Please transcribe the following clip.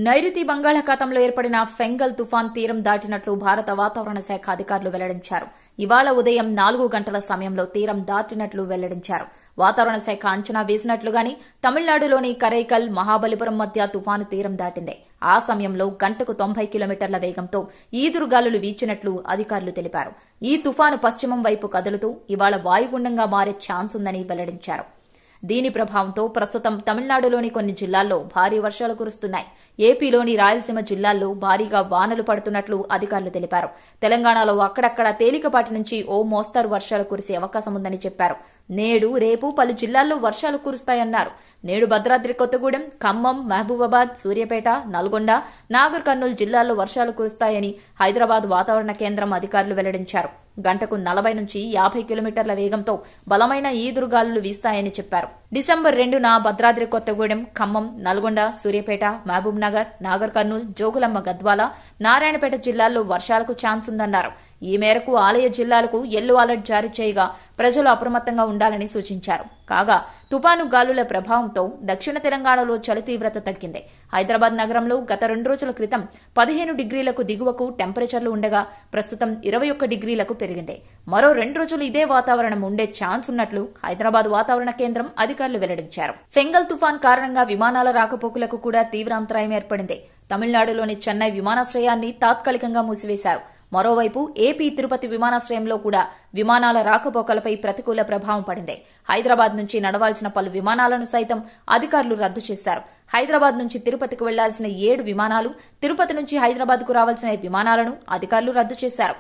నైరుతి బంగాళాఖాతంలో ఏర్పడిన ఫెంగల్ తుఫాన్ తీరం దాటినట్లు భారత వాతావరణ శాఖ అధికారులు వెల్లడించారు. ఇవాళ ఉదయం 4 గంటల సమయంలో తీరం దాటినట్లు వెల్లడించారు. వాతావరణ శాఖ అంచనా వేసినట్లుగానే తమిళనాడులోని కరైకల్, మహాబలిపురం మధ్య తుఫాను తీరం దాటింది. ఆ సమయంలో గంటకు 90 కిలోమీటర్ల వేగంతో ఈదురుగాలులు వీచినట్లు అధికారులు తెలిపారు. ఈ తుఫాను పశ్చిమం వైపు కదులుతూ ఇవాళ వాయుగుండంగా మారే ఛాన్స్ ఉందని వెల్లడించారు. దీని ప్రభావంతో ప్రస్తుతం తమిళనాడులోని కొన్ని జిల్లాల్లో భారీ వర్షాలు కురుస్తున్నాయి. ఏపీలోని రాయలసీమ జిల్లాల్లో భారీగా వానలు పడుతున్నట్లు అధికారులు తెలిపారు. తెలంగాణలో అక్కడక్కడ తేలికపాటి నుంచి ఓ మోస్తరు వర్షాలు కురిసే అవకాశం ఉందని చెప్పారు. నేడు, రేపు పలు జిల్లాల్లో వర్షాలు కురుస్తాయన్నారు. నేడు భద్రాద్రి కొత్తగూడెం, ఖమ్మం, మహబూబాబాద్, సూర్యాపేట, నల్గొండ, నాగర్ కర్నూలు జిల్లాల్లో వర్షాలు కురుస్తాయని హైదరాబాద్ వాతావరణ కేంద్రం అధికారులు వెల్లడించారు. గంటకు 40 నుంచి 50 కిలోమీటర్ల వేగంతో బలమైన ఈదురుగాలులు వీస్తాయని చెప్పారు. డిసెంబర్ 2న భద్రాద్రి కొత్తగూడెం, ఖమ్మం, నల్గొండ, సూర్యాపేట, మహబూబ్ నగర్, నాగర్ కర్నూలు, జోగులమ్మ గద్వాల, నారాయణపేట జిల్లాల్లో వర్షాలకు ఛాన్స్ ఉందన్నారు. ఈ మేరకు ఆలయ జిల్లాలకు యెల్లో అలర్ట్ జారీ చేయగా ప్రజలు అప్రమత్తంగా ఉండాలని సూచించారు. కాగా తుపాను గాలుల ప్రభావంతో దక్షిణ తెలంగాణలో చలి తీవ్రత తగ్గింది. హైదరాబాద్ నగరంలో గత 2 రోజుల క్రితం 15 డిగ్రీలకు దిగువకు టెంపరేచర్లు ఉండగా ప్రస్తుతం 21 డిగ్రీలకు పెరిగింది. మరో 2 రోజులు ఇదే వాతావరణం ఉండే ఛాన్స్ ఉన్నట్లు హైదరాబాద్ వాతావరణ కేంద్రం అధికారులు వెల్లడించారు. ఫెంగల్ తుఫాన్ కారణంగా విమానాల రాకపోకలకు కూడా తీవ్ర అంతరాయం ఏర్పడింది. తమిళనాడులోని చెన్నై విమానాశ్రయాన్ని తాత్కాలికంగా మూసివేశారు. మరోవైపు ఏపీ తిరుపతి విమానాశ్రయంలో కూడా విమానాల రాకపోకలపై ప్రతికూల ప్రభావం పడింది. హైదరాబాద్ నుంచి నడవాల్సిన పలు విమానాలను సైతం అధికారులు రద్దు చేశారు. హైదరాబాద్ నుంచి తిరుపతికి వెళ్లాల్సిన 7 విమానాలు, తిరుపతి నుంచి హైదరాబాద్కు రావాల్సిన విమానాలను అధికారులు రద్దు చేశారు.